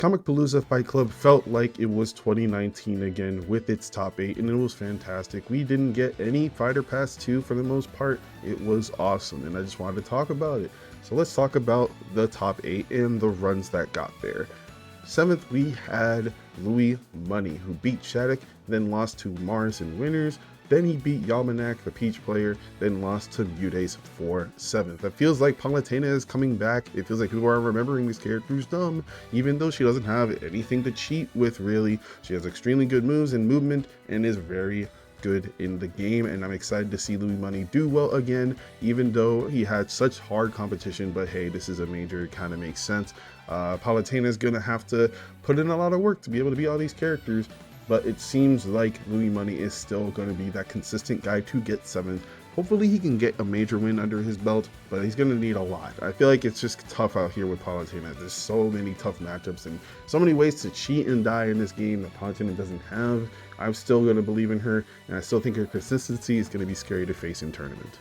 Comicpalooza Fight Club felt like it was 2019 again with its top 8, and it was fantastic. We didn't get any Fighter Pass 2 for the most part. It was awesome, and I just wanted to talk about it. So let's talk about the top 8 and the runs that got there. 7th, we had Louis Money, who beat Shattuck, then lost to Mars in winners. Then he beat Yalmanak, the Peach player, then lost to Muteace for 7th. It feels like Palutena is coming back. It feels like people are remembering this character's dumb, even though she doesn't have anything to cheat with, really. She has extremely good moves and movement and is very good in the game, and I'm excited to see Louis Money do well again, even though he had such hard competition. But hey, this is a major, it kind of makes sense. Palutena is going to have to put in a lot of work to be able to beat all these characters, but it seems like Louis Money is still going to be that consistent guy to get 7th. Hopefully he can get a major win under his belt, but he's going to need a lot. I feel like it's just tough out here with Palutena. There's so many tough matchups and so many ways to cheat and die in this game that Palutena doesn't have. I'm still going to believe in her, and I still think her consistency is going to be scary to face in tournament.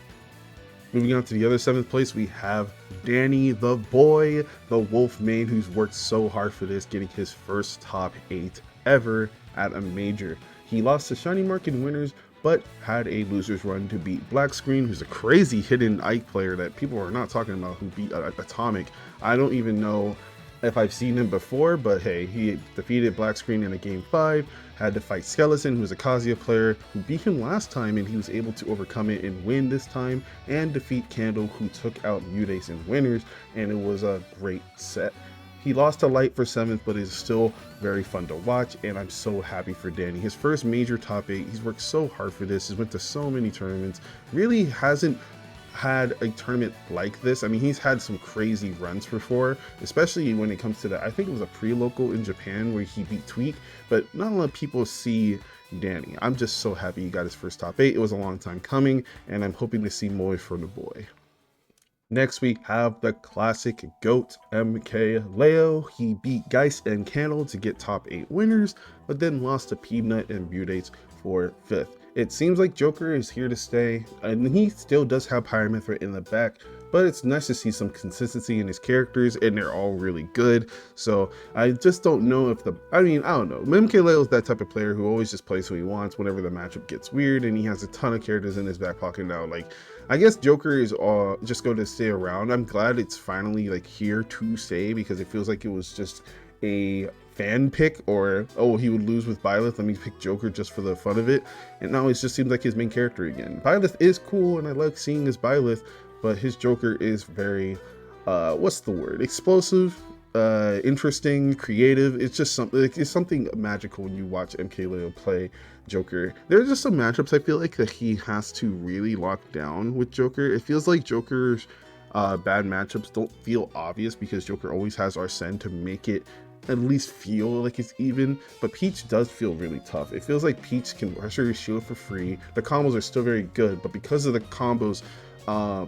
Moving on to the other 7th place, we have Dany, the boy, the wolf main, who's worked so hard for this, getting his first top 8 ever at a major. He lost to Shinymark in winners, but had a loser's run to beat Black Screen, who's a crazy hidden Ike player that people are not talking about, who beat Atomic. I don't even know if I've seen him before, but hey, he defeated Black Screen in a game 5, had to fight Skeleton, who's a Kazuya player, who beat him last time, and he was able to overcome it and win this time, and defeat Candle, who took out Muteace in winners, and it was a great set. He lost to Light for 7th, but is still very fun to watch, and I'm so happy for Dany. His first major top 8, he's worked so hard for this, he's went to so many tournaments, really hasn't had a tournament like this. I mean, he's had some crazy runs before, especially when it comes to that. I think it was a pre-local in Japan where he beat Tweak, but not a lot of people see Dany. I'm just so happy he got his first top 8. It was a long time coming, and I'm hoping to see more from the boy. Next, we have the classic GOAT, Mkleo. He beat Geist and Candle to get top 8 winners, but then lost to Peabnut and Muteace for 5th. It seems like Joker is here to stay, and he still does have Pyramithra in the back, but it's nice to see some consistency in his characters, and they're all really good. So I just don't know if I don't know. Mkleo is that type of player who always just plays who he wants whenever the matchup gets weird, and he has a ton of characters in his back pocket now. Like, I guess Joker is just going to stay around. I'm glad it's finally like here to stay, because it feels like it was just a fan pick, or oh, he would lose with Byleth, let me pick Joker just for the fun of it, and now it just seems like his main character again. Byleth is cool, and I like seeing his Byleth, but his Joker is very what's the word, explosive, interesting, creative. It's just something, it's something magical when you watch Mkleo play Joker. There's just some matchups I feel like that he has to really lock down with Joker. It feels like Joker's bad matchups don't feel obvious, because Joker always has Arsene to make it at least feel like it's even, but Peach does feel really tough. It feels like Peach can pressure your shield for free. The combos are still very good, but because of the combos,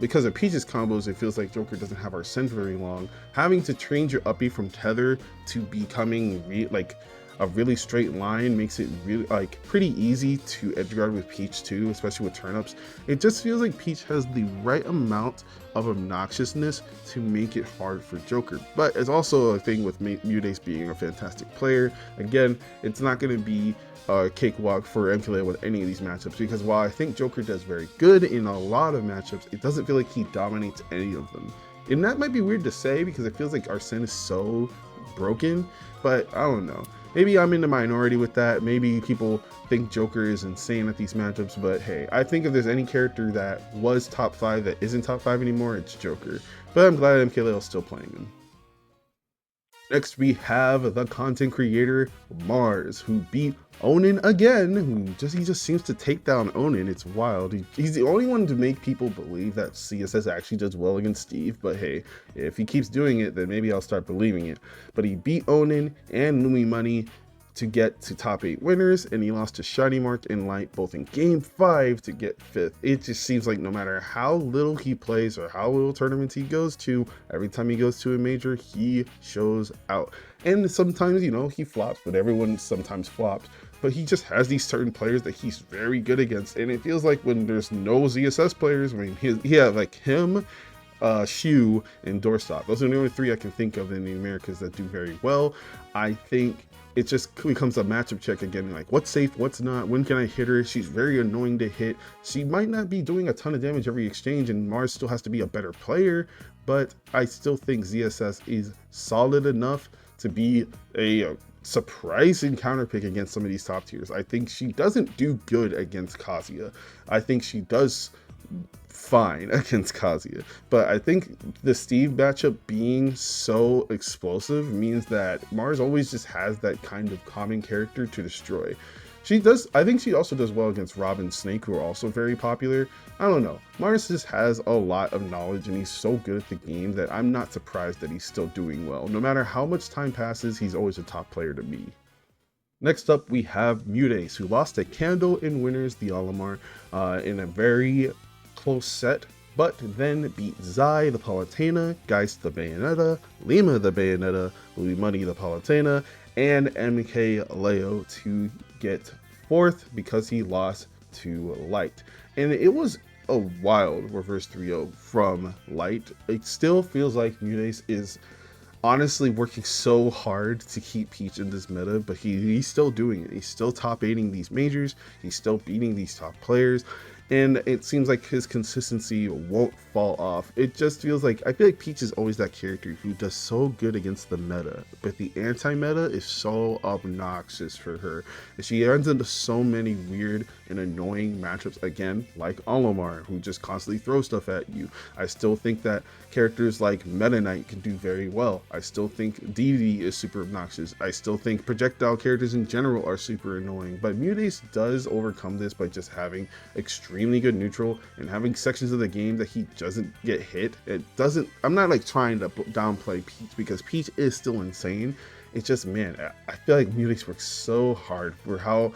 because of Peach's combos, it feels like Joker doesn't have Arsene for very long. Having to change your uppie from tether to becoming like a really straight line makes it really like pretty easy to edgeguard with Peach too, especially with turnips. It just feels like Peach has the right amount of obnoxiousness to make it hard for Joker. But it's also a thing with Muteace being a fantastic player. Again, it's not going to be a cakewalk for Mkleo with any of these matchups, because while I think Joker does very good in a lot of matchups, it doesn't feel like he dominates any of them. And that might be weird to say, because it feels like Arsene is so broken, but I don't know. Maybe I'm in the minority with that. Maybe people think Joker is insane at these matchups, but hey, I think if there's any character that was top 5 that isn't top 5 anymore, it's Joker. But I'm glad Mkleo is still playing him. Next, we have the content creator Mars, who beat Onin again. He just seems to take down Onin. It's wild. He's the only one to make people believe that CSS actually does well against Steve. But hey, if he keeps doing it, then maybe I'll start believing it. But he beat Onin and Louis Money to get to top 8 winners, and he lost to Shinymark and Light both in game 5 to get 5th. It just seems like no matter how little he plays or how little tournaments he goes to, every time he goes to a major, he shows out. And sometimes, you know, he flops, but everyone sometimes flops. But he just has these certain players that he's very good against, and it feels like when there's no ZSS players, I mean, he had like him, Shu, and Doorstop. Those are the only three I can think of in the Americas that do very well. I think it just becomes a matchup check again, like what's safe, what's not, when can I hit her? She's very annoying to hit. She might not be doing a ton of damage every exchange, and Mars still has to be a better player, but I still think ZSS is solid enough to be a surprising counterpick against some of these top tiers. I think she doesn't do good against Kazuya. I think she does fine against Kazuya, but I think the Steve matchup being so explosive means that Mars always just has that kind of common character to destroy. I think she also does well against Rob and Snake, who are also very popular. I don't know. Mars just has a lot of knowledge, and he's so good at the game that I'm not surprised that he's still doing well. No matter how much time passes, he's always a top player to me. Next up, we have Muteace, who lost to Candle in Winners the Olimar in a very close set, but then beat Zai the Palutena, Geist the Bayonetta, Lima the Bayonetta, Louis Money the Palutena, and Mkleo to get fourth because he lost to Light. And it was a wild reverse 3-0 from Light. It still feels like Muteace is honestly working so hard to keep Peach in this meta, but he's still doing it. He's still top 8ing these majors, he's still beating these top players, and it seems like his consistency won't fall off. It just feels like, I feel like Peach is always that character who does so good against the meta, but the anti-meta is so obnoxious for her. And she runs into so many weird and annoying matchups, again, like Olimar, who just constantly throws stuff at you. I still think that characters like Meta Knight can do very well. I still think DD is super obnoxious. I still think projectile characters in general are super annoying, but Muteace does overcome this by just having extremely good neutral and having sections of the game that he doesn't get hit. I'm not like trying to downplay Peach, because Peach is still insane. It's just, man, I feel like Muteace works so hard for how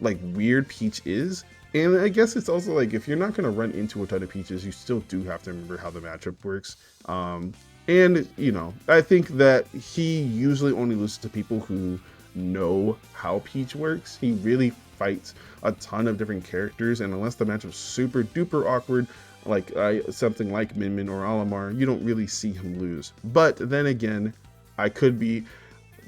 like weird Peach is. And I guess it's also like, if you're not going to run into a ton of Peaches, you still do have to remember how the matchup works. And, you know, I think that he usually only loses to people who know how Peach works. He really fights a ton of different characters, and unless the matchup's super duper awkward, like something like Min Min or Olimar, you don't really see him lose. But then again, I could be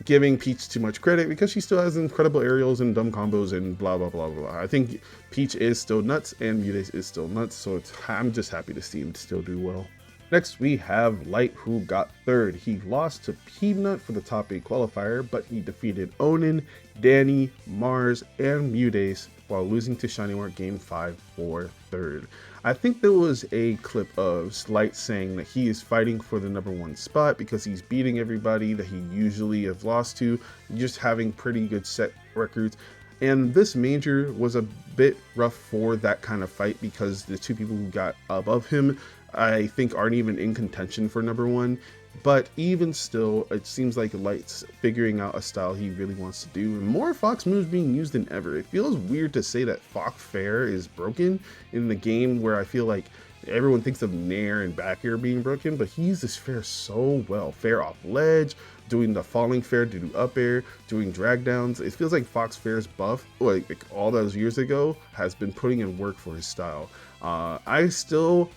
giving Peach too much credit because she still has incredible aerials and dumb combos and blah blah blah blah. I think Peach is still nuts and Muteace is still nuts, so I'm just happy to see him still do well. Next, we have Light, who got third. He lost to Peabnut for the top 8 qualifier, but he defeated Onin, Dany, Mars, and Muteace while losing to Shinymark Game 5 for third. I think there was a clip of Light saying that he is fighting for the #1 spot because he's beating everybody that he usually have lost to, just having pretty good set records. And this major was a bit rough for that kind of fight because the two people who got above him, I think, aren't even in contention for #1. But even still, it seems like Light's figuring out a style he really wants to do, and more Fox moves being used than ever. It feels weird to say that Fox Fair is broken in the game where I feel like everyone thinks of Nair and back air being broken, but he uses Fair so well. Fair off ledge, doing the falling Fair to do up air, doing drag downs. It feels like Fox Fair's buff, like all those years ago, has been putting in work for his style. I still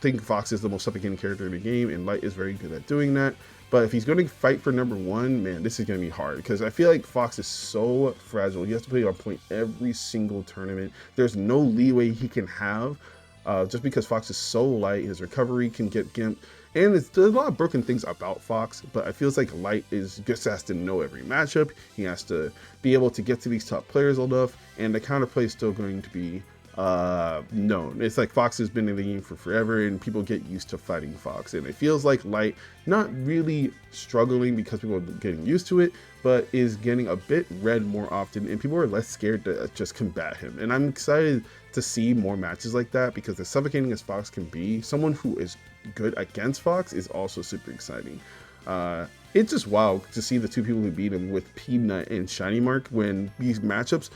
think Fox is the most suffocating character in the game, and Light is very good at doing that. But if he's going to fight for #1, man, this is going to be hard because I feel like Fox is so fragile. He has to play on point every single tournament. There's no leeway he can have just because Fox is so light. His recovery can get gimped, and there's a lot of broken things about Fox, but I feel like Light just has to know every matchup. He has to be able to get to these top players enough, and the counterplay is still going to be known. It's like Fox has been in the game for forever and people get used to fighting Fox, and it feels like Light not really struggling because people are getting used to it, but is getting a bit red more often and people are less scared to just combat him. And I'm excited to see more matches like that because as suffocating as Fox can be, someone who is good against Fox is also super exciting. It's just wild to see the two people who beat him with Peabnut and Shinymark when these matchups.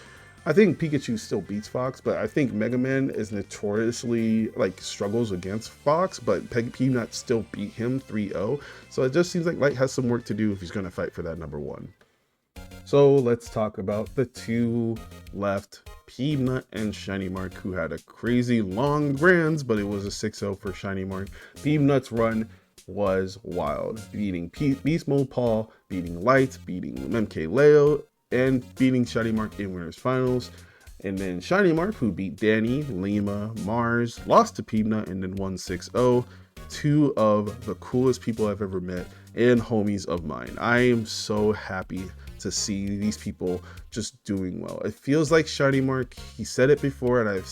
I think Pikachu still beats Fox, but I think Mega Man is notoriously like struggles against Fox, but Peabnut still beat him 3-0. So it just seems like Light has some work to do if he's going to fight for that #1. So let's talk about the two left Peabnut and Shinymark, who had a crazy long grands, but it was a 6-0 for Shinymark. Peabnut's run was wild, beating Beast Mode Paul, beating Light, beating Mkleo, and beating Shinymark in winners finals. And then Shinymark, who beat Dany, Lima, Mars, lost to Peabnut, and then won 6-0. Two of the coolest people I've ever met and homies of mine. I am so happy to see these people just doing well. It feels like Shinymark, he said it before, and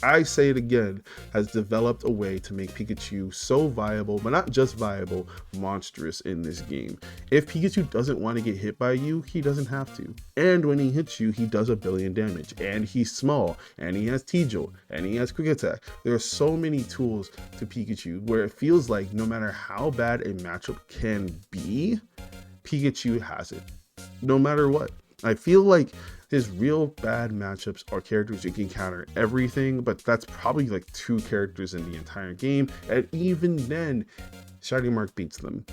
I say it again, has developed a way to make Pikachu so viable, but not just viable, monstrous in this game. If Pikachu doesn't want to get hit by you, he doesn't have to. And when he hits you, he does 1 billion damage, and he's small, and he has T-Jolt, and he has Quick Attack. There are so many tools to Pikachu where it feels like no matter how bad a matchup can be, Pikachu has it. No matter what. I feel like his real bad matchups are characters you can counter everything, but that's probably like 2 characters in the entire game, and even then, Shinymark beats them.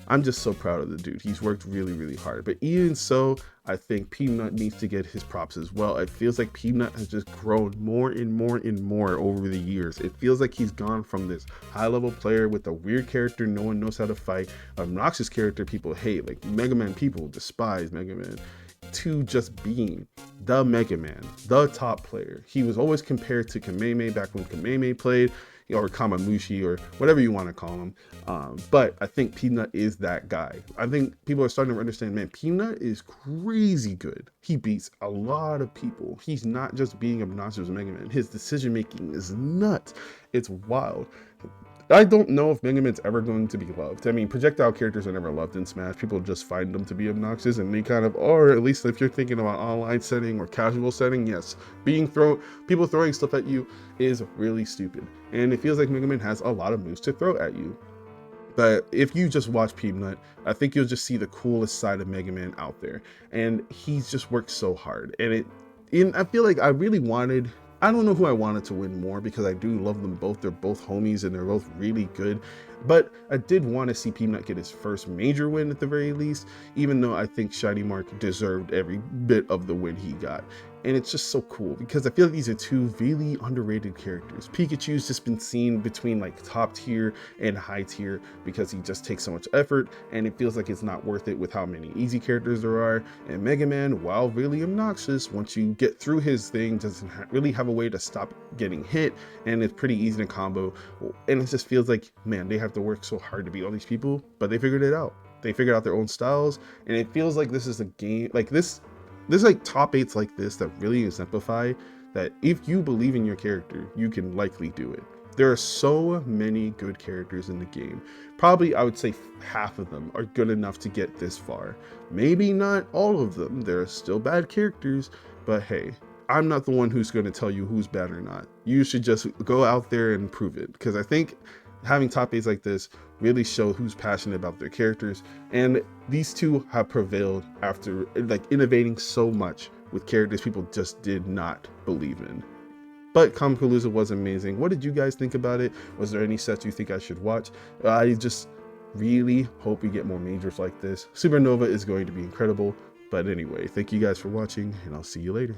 I'm just so proud of the dude. He's worked really, really hard. But even so, I think Peabnut needs to get his props as well. It feels like Peabnut has just grown more and more and more over the years. It feels like he's gone from this high-level player with a weird character no one knows how to fight, obnoxious character people hate, like Mega Man people despise Mega Man, to just being the Mega Man, the top player. He was always compared to Kameme back when Kameme played, or Kamamushi, or whatever you want to call him. But I think Peabnut is that guy. I think people are starting to understand, man, Peabnut is crazy good. He beats a lot of people. He's not just being obnoxious Mega Man. His decision making is nuts. It's wild. I don't know if Mega Man's ever going to be loved. I mean, projectile characters are never loved in Smash. People just find them to be obnoxious, and they kind of are, at least if you're thinking about online setting or casual setting, yes. People throwing stuff at you is really stupid. And it feels like Mega Man has a lot of moves to throw at you. But if you just watch Peabnut, I think you'll just see the coolest side of Mega Man out there. And he's just worked so hard. And I feel like I don't know who I wanted to win more, because I do love them both. They're both homies and they're both really good. But I did want to see Peabnut get his first major win at the very least, even though I think Shinymark deserved every bit of the win he got. And it's just so cool because I feel like these are 2 really underrated characters. Pikachu's just been seen between like top tier and high tier because he just takes so much effort, and it feels like it's not worth it with how many easy characters there are. And Mega Man, while really obnoxious, once you get through his thing, doesn't really have a way to stop getting hit, and it's pretty easy to combo. And it just feels like, man, they have to work so hard to beat all these people, but they figured it out. They figured out their own styles, and it feels like this is a game like this. There's like top 8s like this that really exemplify that if you believe in your character, you can likely do it. There are so many good characters in the game. Probably, I would say half of them are good enough to get this far. Maybe not all of them. There are still bad characters, but hey, I'm not the one who's going to tell you who's bad or not. You should just go out there and prove it, because I think having top 8s like this really show who's passionate about their characters, and these 2 have prevailed after like innovating so much with characters people just did not believe in. But Comicpalooza was amazing. What did you guys think about it? Was there any sets you think I should watch? I just really hope we get more majors like this. Supernova is going to be incredible. But anyway, thank you guys for watching, and I'll see you later.